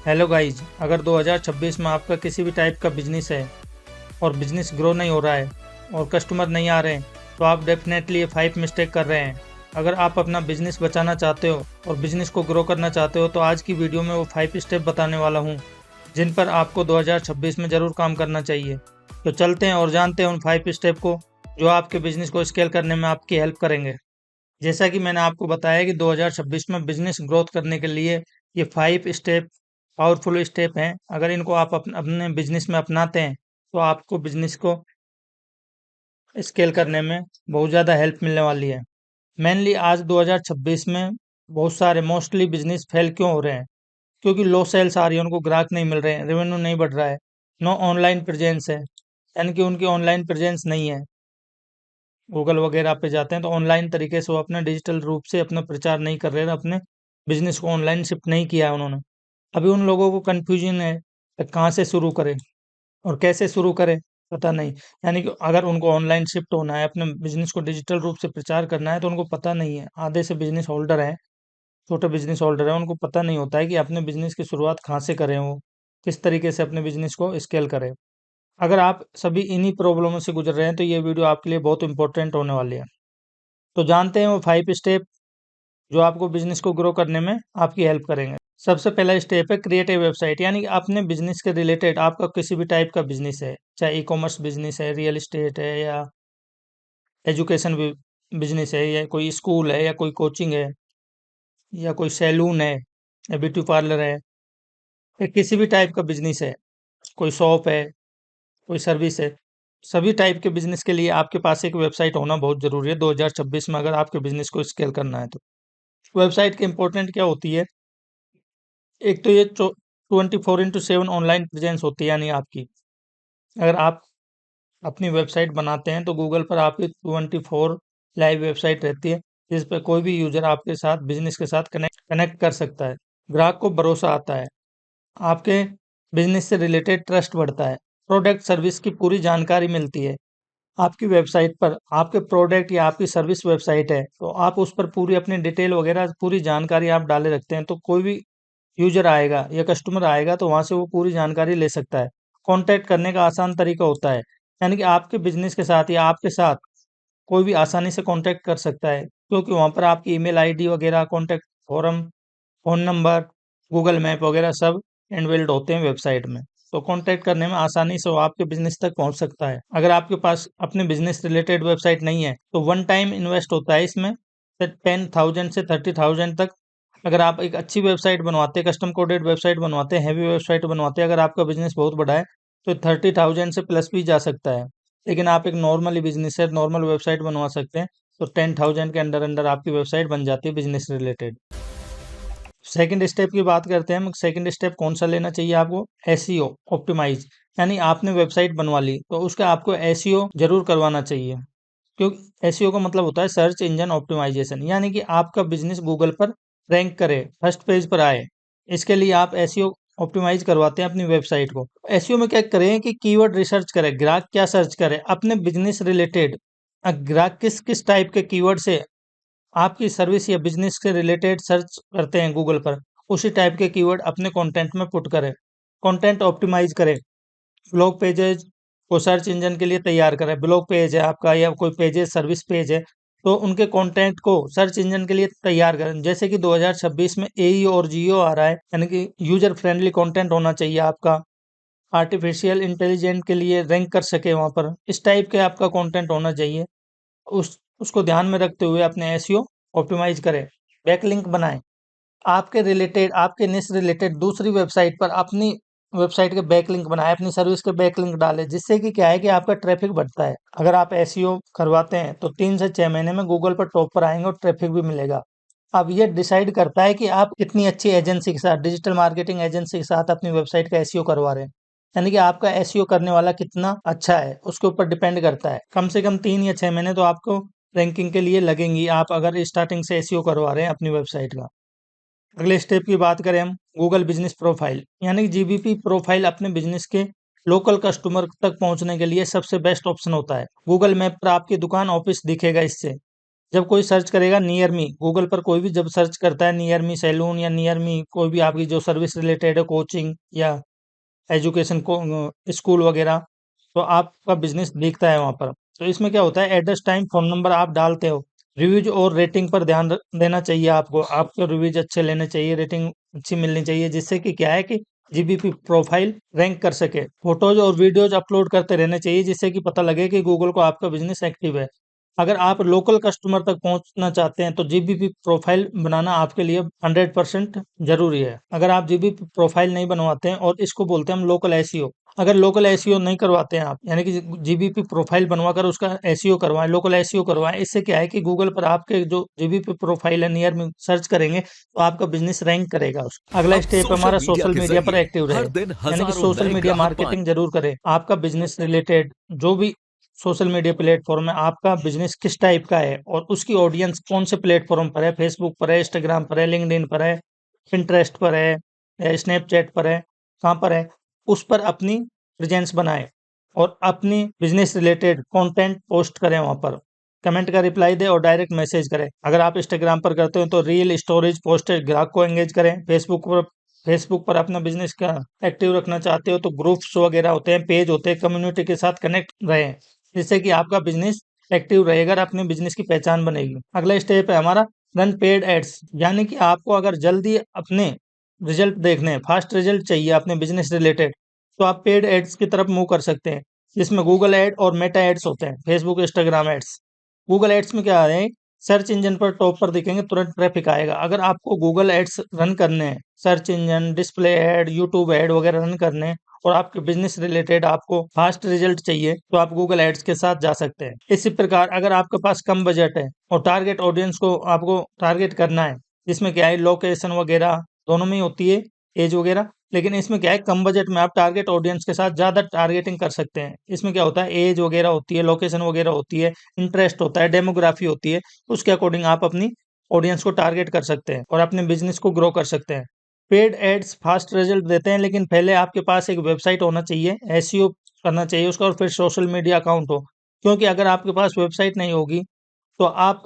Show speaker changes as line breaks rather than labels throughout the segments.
Hello guys, अगर 2026 में आपका किसी भी टाइप का बिजनेस है और बिजनेस ग्रो नहीं हो रहा है और कस्टमर नहीं आ रहे हैं, तो आप डेफिनेटली ये 5 मिस्टेक कर रहे हैं। अगर आप अपना बिजनेस बचाना चाहते हो और बिजनेस को ग्रो करना चाहते हो, तो आज की वीडियो में वो 5 स्टेप बताने वाला हूँ जिन पर आपको 2026 में ज़रूर काम करना चाहिए। तो चलते हैं और जानते हैं उन 5 स्टेप को जो आपके बिजनेस को स्केल करने में आपकी हेल्प करेंगे। जैसा कि मैंने आपको बताया कि 2026 में बिजनेस ग्रोथ करने के लिए ये 5 स्टेप पावरफुल स्टेप हैं। अगर इनको आप अपने बिजनेस में अपनाते हैं तो आपको बिजनेस को स्केल करने में बहुत ज़्यादा हेल्प मिलने वाली है। मेनली आज 2026 में बहुत सारे मोस्टली बिजनेस फेल क्यों हो रहे हैं? क्योंकि लो सेल्स आ रही है, उनको ग्राहक नहीं मिल रहे हैं, रेवेन्यू नहीं बढ़ रहा है, नो ऑनलाइन प्रेजेंस है, यानी कि उनकी ऑनलाइन प्रेजेंस नहीं है। गूगल वगैरह पे जाते हैं तो ऑनलाइन तरीके से वो अपने डिजिटल रूप से अपना प्रचार नहीं कर रहे हैं, अपने बिजनेस को ऑनलाइन शिफ्ट नहीं किया है उन्होंने। अभी उन लोगों को कन्फ्यूजन है कि कहाँ से शुरू करें और कैसे शुरू करें, पता नहीं। यानी कि अगर उनको ऑनलाइन शिफ्ट होना है, अपने बिजनेस को डिजिटल रूप से प्रचार करना है, तो उनको पता नहीं है। आधे से बिजनेस होल्डर हैं, छोटे बिजनेस होल्डर हैं, उनको पता नहीं होता है कि अपने बिजनेस की शुरुआत कहाँ से करें, वो किस तरीके से अपने बिजनेस को स्केल करें। अगर आप सभी इन्हीं प्रॉब्लमों से गुजर रहे हैं तो ये वीडियो आपके लिए बहुत इंपॉर्टेंट होने वाली है। तो जानते हैं वो 5 स्टेप जो आपको बिजनेस को ग्रो करने में आपकी हेल्प करेंगे। सबसे पहला स्टेप है क्रिएटिव वेबसाइट, यानी कि अपने बिजनेस के रिलेटेड आपका किसी भी टाइप का बिजनेस है, चाहे ई कॉमर्स बिजनेस है, रियल एस्टेट है, या एजुकेशन बिजनेस है, या कोई स्कूल है, या कोई कोचिंग है, या कोई सैलून है, या ब्यूटी पार्लर है, या किसी भी टाइप का बिजनेस है, कोई शॉप है, कोई सर्विस है। सभी टाइप के बिजनेस के लिए आपके पास एक वेबसाइट होना बहुत जरूरी है 2026 में, अगर आपके बिजनेस को स्केल करना है तो। वेबसाइट की इंपॉर्टेंट क्या होती है? एक तो ये 24/7 ऑनलाइन प्रेजेंस होती है, यानी आपकी अगर आप अपनी वेबसाइट बनाते हैं तो गूगल पर आपकी 24 लाइव वेबसाइट रहती है, जिस पर कोई भी यूजर आपके साथ बिजनेस के साथ कनेक्ट कर सकता है। ग्राहक को भरोसा आता है, आपके बिजनेस से रिलेटेड ट्रस्ट बढ़ता है, प्रोडक्ट सर्विस की पूरी जानकारी मिलती है। आपकी वेबसाइट पर आपके प्रोडक्ट या आपकी सर्विस वेबसाइट है तो आप उस पर पूरी अपनी डिटेल वगैरह पूरी जानकारी आप डाले रखते हैं, तो कोई भी यूजर आएगा या कस्टमर आएगा तो वहां से वो पूरी जानकारी ले सकता है। कांटेक्ट करने का आसान तरीका होता है, यानी कि आपके बिजनेस के साथ या आपके साथ कोई भी आसानी से कांटेक्ट कर सकता है, क्योंकि वहां पर आपकी ईमेल आईडी वगैरह, contact form, phone number, Google map वगैरह सब इनबिल्ट होते हैं वेबसाइट में। तो कांटेक्ट करने में आसानी से वो आपके बिज़नेस तक पहुंच सकता है। अगर आपके पास अपने बिज़नेस रिलेटेड वेबसाइट नहीं है, तो वन टाइम इन्वेस्ट होता है इसमें, 10,000 से 30,000 तक। अगर आप एक अच्छी वेबसाइट बनवाते हैं, कस्टम कोडेड वेबसाइट बनवाते हैं, हैवी वेबसाइट बनवाते हैं, अगर आपका बिज़नेस बहुत बड़ा है, तो 30,000 से प्लस भी जा सकता है। लेकिन आप एक नॉर्मली बिज़नेस है, नॉर्मल वेबसाइट बनवा सकते हैं, तो 10,000 के अंडर अंडर आपकी वेबसाइट बन जाती है बिज़नेस रिलेटेड। सेकंड स्टेप की बात करते हैं हम। सेकंड स्टेप कौन सा लेना चाहिए आपको? एसईओ ऑप्टिमाइज, यानी आपने वेबसाइट बनवा ली तो उसका आपको एसईओ जरूर करवाना चाहिए। क्योंकि एसईओ का मतलब होता है सर्च इंजन ऑप्टिमाइजेशन, यानी कि आपका बिजनेस गूगल पर रैंक करे, फर्स्ट पेज पर आए। इसके लिए आप एसईओ ऑप्टिमाइज करवाते हैं अपनी वेबसाइट को। एसईओ में क्या करें कि कीवर्ड रिसर्च करें, ग्राहक क्या सर्च करे अपने बिजनेस रिलेटेड, ग्राहक किस किस टाइप के कीवर्ड से आपकी सर्विस या बिजनेस के रिलेटेड सर्च करते हैं गूगल पर, उसी टाइप के कीवर्ड अपने कंटेंट में पुट करें। कंटेंट ऑप्टिमाइज करें, ब्लॉग पेजेज को सर्च इंजन के लिए तैयार करें। ब्लॉग पेज है आपका या कोई पेजेज सर्विस पेज है, तो उनके कंटेंट को सर्च इंजन के लिए तैयार करें। जैसे कि 2026 में एई और जियो आ रहा है, यानी कि यूजर फ्रेंडली कंटेंट होना चाहिए आपका, आर्टिफिशियल इंटेलिजेंट के लिए रैंक कर सके वहां पर, इस टाइप के आपका कंटेंट होना चाहिए। उसको ध्यान में रखते हुए अपने एसईओ ऑप्टिमाइज करें। बैकलिंक बनाएं, आपके रिलेटेड, आपके निश रिलेटेड दूसरी वेबसाइट पर अपनी वेबसाइट के बैकलिंक बनाएं, अपनी सर्विस के बैकलिंक डालें, जिससे कि क्या है कि आपका ट्रैफिक बढ़ता है। अगर आप एसईओ करवाते हैं तो 3 से 6 महीने में गूगल पर टॉप पर आएंगे और ट्रैफिक भी मिलेगा। अब ये डिसाइड करता है कि आप कितनी अच्छी एजेंसी के साथ, डिजिटल मार्केटिंग एजेंसी के साथ अपनी वेबसाइट का एसईओ करवा रहे हैं, यानी कि आपका एसईओ करने वाला कितना अच्छा है उसके ऊपर डिपेंड करता है। कम से कम 3 या 6 महीने तो आपको रैंकिंग के लिए लगेंगी, आप अगर स्टार्टिंग से एसईओ करवा रहे हैं अपनी वेबसाइट का। अगले स्टेप की बात करें हम, गूगल बिजनेस प्रोफाइल, यानी कि जीबीपी प्रोफाइल अपने बिजनेस के लोकल कस्टमर तक पहुंचने के लिए सबसे बेस्ट ऑप्शन होता है। गूगल मैप पर आपकी दुकान, ऑफिस दिखेगा इससे, जब कोई सर्च करेगा नियर मी, गूगल पर कोई भी जब सर्च करता है नियर मी सैलून या नियर मी कोई भी आपकी जो सर्विस रिलेटेड है, कोचिंग या एजुकेशन को स्कूल वगैरह, तो आपका बिजनेस दिखता है वहाँ पर। तो इसमें क्या होता है, एड्रेस, टाइम, फ़ोन नंबर आप डालते हो। रिव्यूज और रेटिंग पर ध्यान देना चाहिए आपको। आपको रिव्यूज अच्छे लेने चाहिए, रेटिंग अच्छी मिलनी चाहिए, जिससे कि क्या है कि जीबीपी प्रोफाइल रैंक कर सके। फोटोज और वीडियोज अपलोड करते रहने चाहिए, जिससे कि पता लगे कि गूगल को आपका बिजनेस एक्टिव है। अगर आप लोकल कस्टमर तक पहुंचना चाहते हैं तो जीबीपी प्रोफाइल बनाना आपके लिए 100% जरूरी है। अगर आप जीबीपी प्रोफाइल नहीं बनवाते हैं, और इसको बोलते हैं हम लोकल एसईओ, अगर लोकल एसईओ नहीं करवाते हैं आप, यानी कि जीबीपी प्रोफाइल बनवाकर उसका एसईओ करवाएं, लोकल एसईओ करवाएं, इससे क्या है कि गूगल पर आपके जो जीबीपी प्रोफाइल है नियर में सर्च करेंगे तो आपका बिजनेस रैंक करेगा। अगला
अब
स्टेप
सोशल
हमारा
मीडिया
सोशल
के
मीडिया पर
जरिए
एक्टिव रहे,
हर दिन
यानी कि
हजारों
सोशल
नए
मीडिया
ग्राहक पाएं।
मार्केटिंग जरूर करें। आपका बिजनेस रिलेटेड जो भी सोशल मीडिया प्लेटफॉर्म है, आपका बिजनेस किस टाइप का है और उसकी ऑडियंस कौन से प्लेटफॉर्म पर है, फेसबुक पर है, इंस्टाग्राम पर है, लिंक्डइन पर है, पिंटरेस्ट पर है या स्नैपचैट पर है, कहाँ पर है, उस पर अपनी प्रेजेंस बनाएं और अपनी बिजनेस रिलेटेड कंटेंट पोस्ट करें वहां पर। कमेंट का रिप्लाई दें और डायरेक्ट मैसेज करें। अगर आप इंस्टाग्राम पर करते हो तो रील, स्टोरेज, पोस्टर, ग्राहक को एंगेज करें। फेसबुक पर अपना बिजनेस का एक्टिव रखना चाहते हो तो ग्रुप्स वगैरह होते हैं, पेज होते हैं, कम्युनिटी के साथ कनेक्ट रहें, जिससे कि आपका बिजनेस एक्टिव रहेगा और अपने बिजनेस की पहचान बनेगी। अगला स्टेप है हमारा रन पेड एड्स, यानी कि आपको अगर जल्दी अपने रिजल्ट देखने हैं, फास्ट रिजल्ट चाहिए अपने बिजनेस रिलेटेड, तो आप पेड एड्स की तरफ मूव कर सकते हैं, जिसमें गूगल एड और मेटा एड्स होते हैं, Facebook, Instagram ads. Google ads में क्या है, सर्च इंजन पर टॉप पर दिखेंगे, तुरंत ट्रैफिक आएगा। अगर आपको गूगल एड्स रन करने हैं, search engine, display ad, YouTube ad वगैरह रन करने हैं और आपके बिजनेस रिलेटेड आपको फास्ट रिजल्ट चाहिए, तो आप गूगल एड्स के साथ जा सकते हैं। इसी प्रकार अगर आपके पास कम बजट है और टारगेट ऑडियंस को आपको टारगेट करना है, जिसमें क्या है लोकेशन वगैरह दोनों में ही होती है, एज वगैरह, लेकिन इसमें क्या है कम बजट में आप टारगेट ऑडियंस के साथ ज़्यादा टारगेटिंग कर सकते हैं। इसमें क्या होता है, एज वगैरह होती है, लोकेशन वगैरह होती है, इंटरेस्ट होता है, डेमोग्राफी होती है, उसके अकॉर्डिंग आप अपनी ऑडियंस को टारगेट कर सकते हैं और अपने बिजनेस को ग्रो कर सकते हैं। पेड एड्स फास्ट रिजल्ट देते हैं, लेकिन पहले आपके पास एक वेबसाइट होना चाहिए, एसईओ करना चाहिए उसका, और फिर सोशल मीडिया अकाउंट हो। क्योंकि अगर आपके पास वेबसाइट नहीं होगी तो आप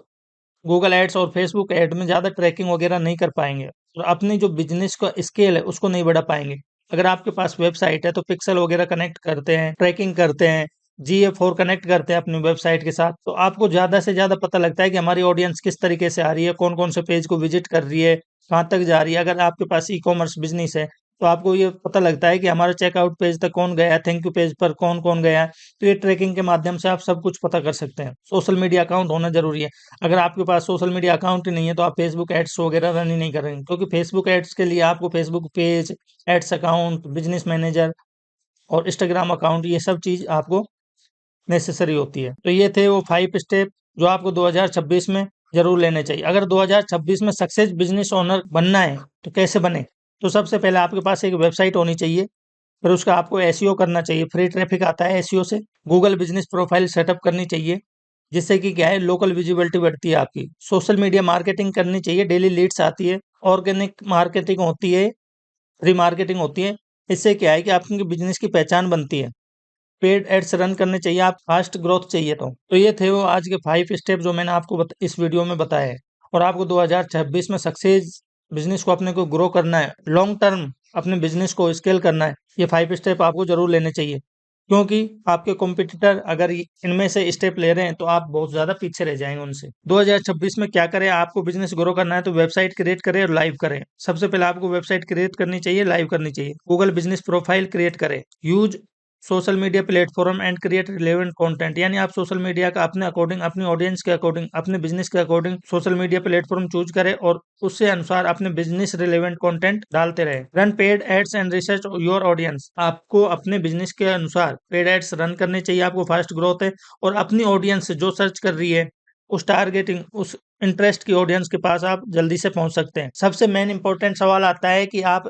गूगल एड्स और फेसबुक एड में ज़्यादा ट्रैकिंग वगैरह नहीं कर पाएंगे और अपनी जो बिजनेस का स्केल है उसको नहीं बढ़ा पाएंगे। अगर आपके पास वेबसाइट है तो पिक्सल वगैरह कनेक्ट करते हैं, ट्रैकिंग करते हैं, GA4 कनेक्ट करते हैं अपनी वेबसाइट के साथ, तो आपको ज़्यादा से ज़्यादा पता लगता है कि हमारी ऑडियंस किस तरीके से आ रही है, कौन कौन से पेज को विजिट कर रही है, कहाँ तक जा रही है। अगर आपके पास ई कॉमर्स बिजनेस है तो आपको ये पता लगता है कि हमारे चेकआउट पेज तक कौन गया है, थैंक यू पेज पर कौन कौन गया है। तो ये ट्रैकिंग के माध्यम से आप सब कुछ पता कर सकते हैं। सोशल मीडिया अकाउंट होना जरूरी है। अगर आपके पास सोशल मीडिया अकाउंट ही नहीं है तो आप फेसबुक एड्स वगैरह रन ही नहीं करेंगे, क्योंकि फेसबुक एड्स के लिए आपको Facebook page, ads account, business manager और इंस्टाग्राम अकाउंट, ये सब चीज आपको नेसेसरी होती है। तो ये थे वो 5 स्टेप जो आपको 2026 में जरूर लेने चाहिए। अगर 2026 में सक्सेस बिजनेस ओनर बनना है तो कैसे बने, तो सबसे पहले आपके पास एक वेबसाइट होनी चाहिए, फिर उसका आपको एसईओ करना चाहिए, फ्री ट्रैफिक आता है एसईओ से। गूगल बिजनेस प्रोफाइल सेटअप करनी चाहिए, जिससे कि क्या है लोकल विजिबिलिटी बढ़ती है आपकी। सोशल मीडिया मार्केटिंग करनी चाहिए, डेली लीड्स आती है, ऑर्गेनिक मार्केटिंग होती है, फ्री मार्केटिंग होती है। इससे क्या है कि आपकी बिजनेस की पहचान बनती है। पेड एड्स रन करने चाहिए, आप फास्ट ग्रोथ चाहिए तो ये थे वो आज के 5 स्टेप जो मैंने आपको इस वीडियो में बताए हैं। और आपको 2026 में सक्सेस बिजनेस को अपने को ग्रो करना है, लॉन्ग टर्म अपने बिजनेस को स्केल करना है, ये 5 स्टेप आपको जरूर लेने चाहिए। क्योंकि आपके कॉम्पिटिटर अगर इनमें से स्टेप ले रहे हैं तो आप बहुत ज्यादा पीछे रह जाएंगे उनसे। 2026 में क्या करें, आपको बिजनेस ग्रो करना है तो वेबसाइट क्रिएट करें और लाइव करें। सबसे पहले आपको वेबसाइट क्रिएट करनी चाहिए, लाइव करनी चाहिए। गूगल बिजनेस प्रोफाइल क्रिएट करें। Use social media platform and create relevant content, यानी आप सोशल मीडिया का अपने अकॉर्डिंग, अपनी ऑडियंस के अकॉर्डिंग, अपने बिजनेस के according social media platform choose करें और उससे अनुसार अपने बिजनेस रिलेवेंट कंटेंट डालते रहे। Run paid ads and research your audience, आपको अपने बिजनेस के अनुसार पेड एड्स रन करने चाहिए, आपको फास्ट ग्रोथ है, और अपनी ऑडियंस जो सर्च कर रही है उस टारगेटिंग, उस इंटरेस्ट की ऑडियंस के पास आप जल्दी से पहुंच सकते हैं। सबसे मेन इंपॉर्टेंट सवाल आता है कि आप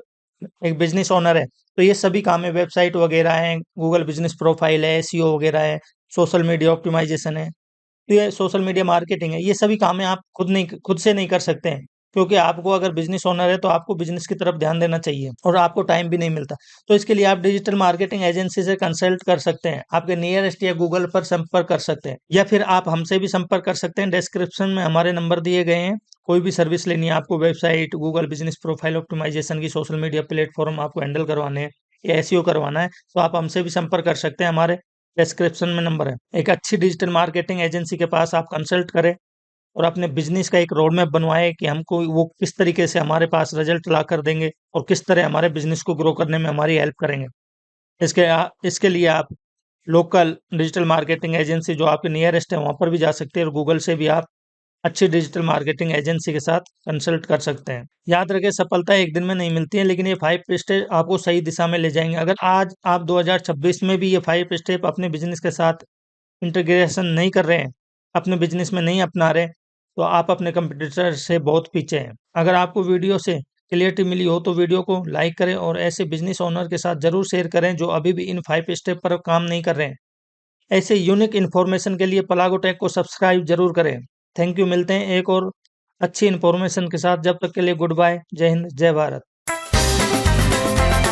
एक बिजनेस ओनर है तो ये सभी काम है, वेबसाइट वगैरह है, गूगल बिजनेस प्रोफाइल है, एसईओ वगैरह है, सोशल मीडिया ऑप्टिमाइजेशन है, तो ये सोशल मीडिया मार्केटिंग है, ये सभी काम है आप खुद से नहीं कर सकते हैं। क्योंकि आपको अगर बिजनेस ओनर है तो आपको बिजनेस की तरफ ध्यान देना चाहिए और आपको टाइम भी नहीं मिलता। तो इसके लिए आप डिजिटल मार्केटिंग एजेंसी से कंसल्ट कर सकते हैं, आपके नियरेस्ट या गूगल पर संपर्क कर सकते हैं, या फिर आप हमसे भी संपर्क कर सकते हैं। डिस्क्रिप्शन में हमारे नंबर दिए गए हैं। कोई भी सर्विस लेनी है आपको, website, Google business profile optimisation की, सोशल मीडिया प्लेटफॉर्म आपको हैंडल करवाने हैं या एसईओ करवाना है, तो आप हमसे भी संपर्क कर सकते हैं। हमारे डिस्क्रिप्शन में नंबर है। एक अच्छी डिजिटल मार्केटिंग एजेंसी के पास आप कंसल्ट करें और अपने बिजनेस का एक रोड मैप बनवाए कि हमको वो किस तरीके से हमारे पास रिजल्ट ला कर देंगे और किस तरह हमारे बिजनेस को ग्रो करने में हमारी हेल्प करेंगे। इसके लिए आप लोकल डिजिटल मार्केटिंग एजेंसी जो आपके नियरेस्ट है वहां पर भी जा सकते हैं और गूगल से भी आप अच्छी डिजिटल मार्केटिंग एजेंसी के साथ कंसल्ट कर सकते हैं। याद रखें, सफलता एक दिन में नहीं मिलती है, लेकिन ये 5 स्टेप आपको सही दिशा में ले जाएंगे। अगर आज आप 2026 में भी ये 5 स्टेप अपने बिजनेस के साथ इंटीग्रेशन नहीं कर रहे हैं, अपने बिजनेस में नहीं अपना रहे, तो आप अपने कंपटीटर से बहुत पीछे हैं। अगर आपको वीडियो से क्लियरिटी मिली हो तो वीडियो को लाइक करें और ऐसे बिजनेस ओनर के साथ जरूर शेयर करें जो अभी भी इन 5 स्टेप पर काम नहीं कर रहे हैं। ऐसे यूनिक इन्फॉर्मेशन के लिए पलागो टेक को सब्सक्राइब जरूर करें। Thank you. मिलते हैं एक और अच्छी इन्फॉर्मेशन के साथ। जब तक के लिए गुड बाय। जय हिंद, जय भारत।